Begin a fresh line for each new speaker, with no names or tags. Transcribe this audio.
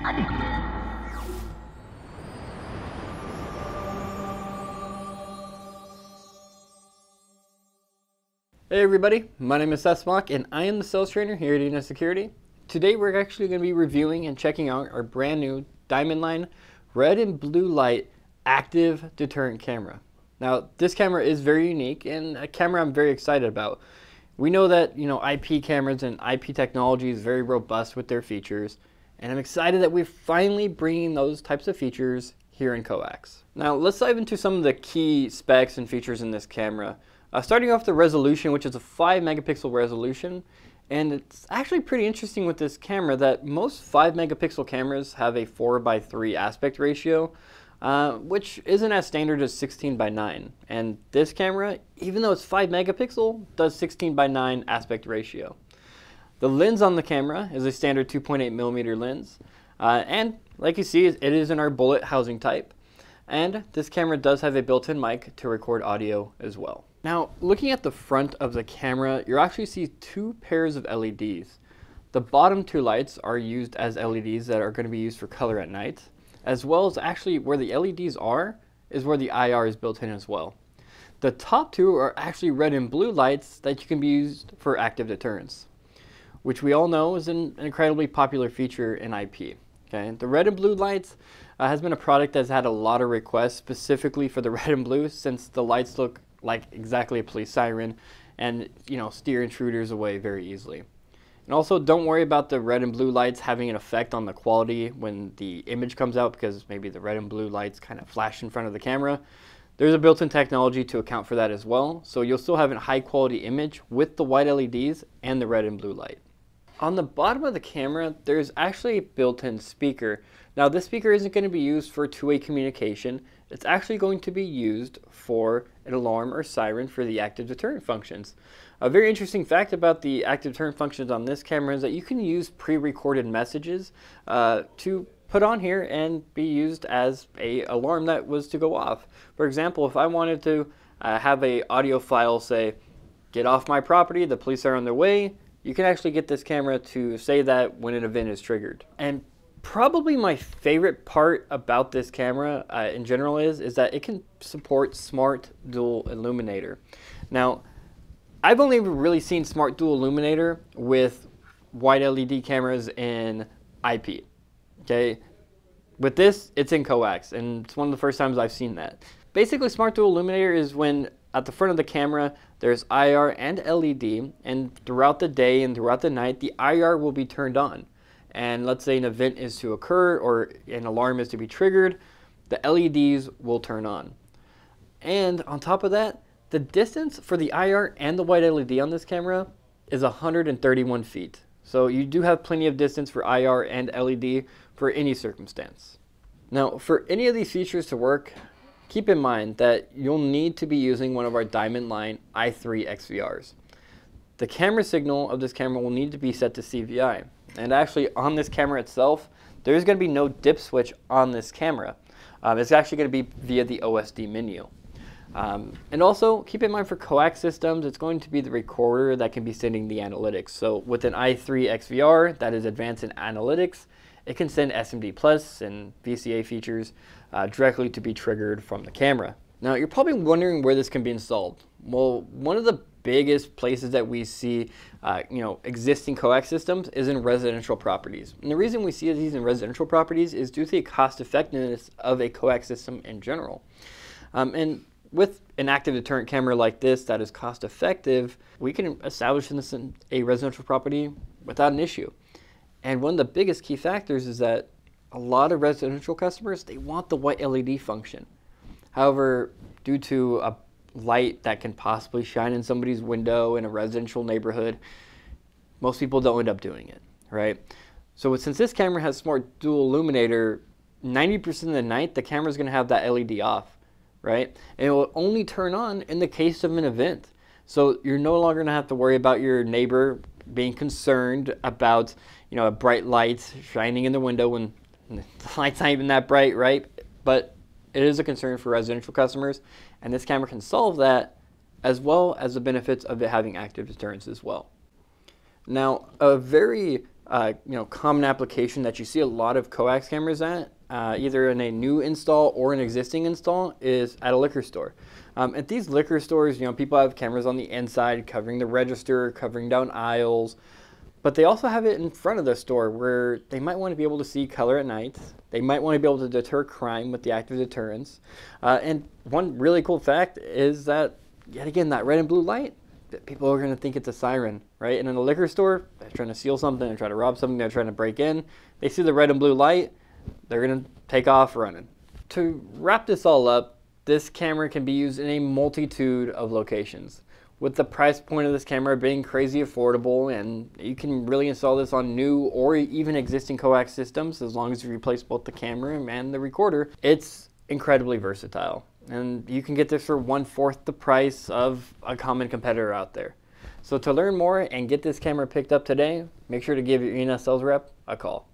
Hey everybody, my name is Seth Smock and I am the sales trainer here at ENS Security. Today we're actually going to be reviewing and checking out our brand new Diamond Line red and blue light active deterrent camera. Now this camera is very unique and a camera I'm very excited about. We know that IP cameras and IP technology is very robust with their features, and I'm excited that we're finally bringing those types of features here in coax. Now let's dive into some of the key specs and features in this camera. Starting off the resolution, which is a 5 megapixel resolution, and it's actually pretty interesting with this camera that most 5 megapixel cameras have a 4:3 aspect ratio, which isn't as standard as 16:9. And this camera, even though it's 5 megapixel, does 16:9 aspect ratio. The lens on the camera is a standard 2.8 millimeter lens, and like you see, it is in our bullet housing type. And this camera does have a built-in mic to record audio as well. Now, looking at the front of the camera, you'll actually see two pairs of LEDs. The bottom two lights are used as LEDs that are going to be used for color at night, as well as actually where the LEDs are is where the IR is built in as well. The top two are actually red and blue lights that you can be used for active deterrence, which we all know is an incredibly popular feature in IP. Okay, the red and blue lights has been a product that's had a lot of requests specifically for the red and blue, since the lights look like exactly a police siren and steer intruders away very easily. And also, don't worry about the red and blue lights having an effect on the quality when the image comes out, because maybe the red and blue lights kind of flash in front of the camera. There's a built-in technology to account for that as well, so you'll still have a high quality image with the white LEDs and the red and blue light. On the bottom of the camera, there's actually a built-in speaker. Now this speaker isn't going to be used for two-way communication. It's actually going to be used for an alarm or siren for the active deterrent functions. A very interesting fact about the active deterrent functions on this camera is that you can use pre-recorded messages to put on here and be used as an alarm that was to go off. For example, if I wanted to have an audio file say, "Get off my property, the police are on their way," you can actually get this camera to say that when an event is triggered. And probably my favorite part about this camera in general is that it can support smart dual illuminator. Now, I've only really seen smart dual illuminator with white LED cameras in IP. Okay, with this, it's in coax, and it's one of the first times I've seen that. Basically, smart dual illuminator is when at the front of the camera, there's IR and LED, and throughout the day and throughout the night, the IR will be turned on. And let's say an event is to occur or an alarm is to be triggered, the LEDs will turn on. And on top of that, the distance for the IR and the white LED on this camera is 131 feet. So you do have plenty of distance for IR and LED for any circumstance. Now, for any of these features to work, keep in mind that you'll need to be using one of our Diamond Line i3 XVRs. The camera signal of this camera will need to be set to CVI. And actually on this camera itself, there's going to be no dip switch on this camera. It's actually going to be via the OSD menu. And also keep in mind for coax systems, it's going to be the recorder that can be sending the analytics. So with an i3 XVR that is advanced in analytics, it can send SMD Plus and VCA features directly to be triggered from the camera. Now you're probably wondering where this can be installed. Well, one of the biggest places that we see existing coax systems is in residential properties. And the reason we see these in residential properties is due to the cost effectiveness of a coax system in general. And with an active deterrent camera like this that is cost effective, we can establish this in a residential property without an issue. And one of the biggest key factors is that a lot of residential customers, they want the white LED function. However, due to a light that can possibly shine in somebody's window in a residential neighborhood, most people don't end up doing it, right? So since this camera has smart dual illuminator, 90% of the night, the camera is going to have that LED off, right? And it will only turn on in the case of an event. So you're no longer going to have to worry about your neighbor being concerned about, a bright light shining in the window when the light's not even that bright, right? But it is a concern for residential customers, and this camera can solve that, as well as the benefits of it having active deterrence as well. Now, a very common application that you see a lot of coax cameras at, either in a new install or an existing install, is at a liquor store. At these liquor stores, people have cameras on the inside covering the register, covering down aisles, but they also have it in front of the store where they might want to be able to see color at night. They might want to be able to deter crime with the active deterrents. And one really cool fact is that, yet again, that red and blue light, people are going to think it's a siren, right? And in a liquor store, they're trying to steal something, they're trying to rob something, they're trying to break in. They see the red and blue light, they're going to take off running. To wrap this all up, this camera can be used in a multitude of locations. With the price point of this camera being crazy affordable, and you can really install this on new or even existing coax systems as long as you replace both the camera and the recorder, it's incredibly versatile. And you can get this for 1/4 the price of a common competitor out there. So to learn more and get this camera picked up today, make sure to give your ENS sales rep a call.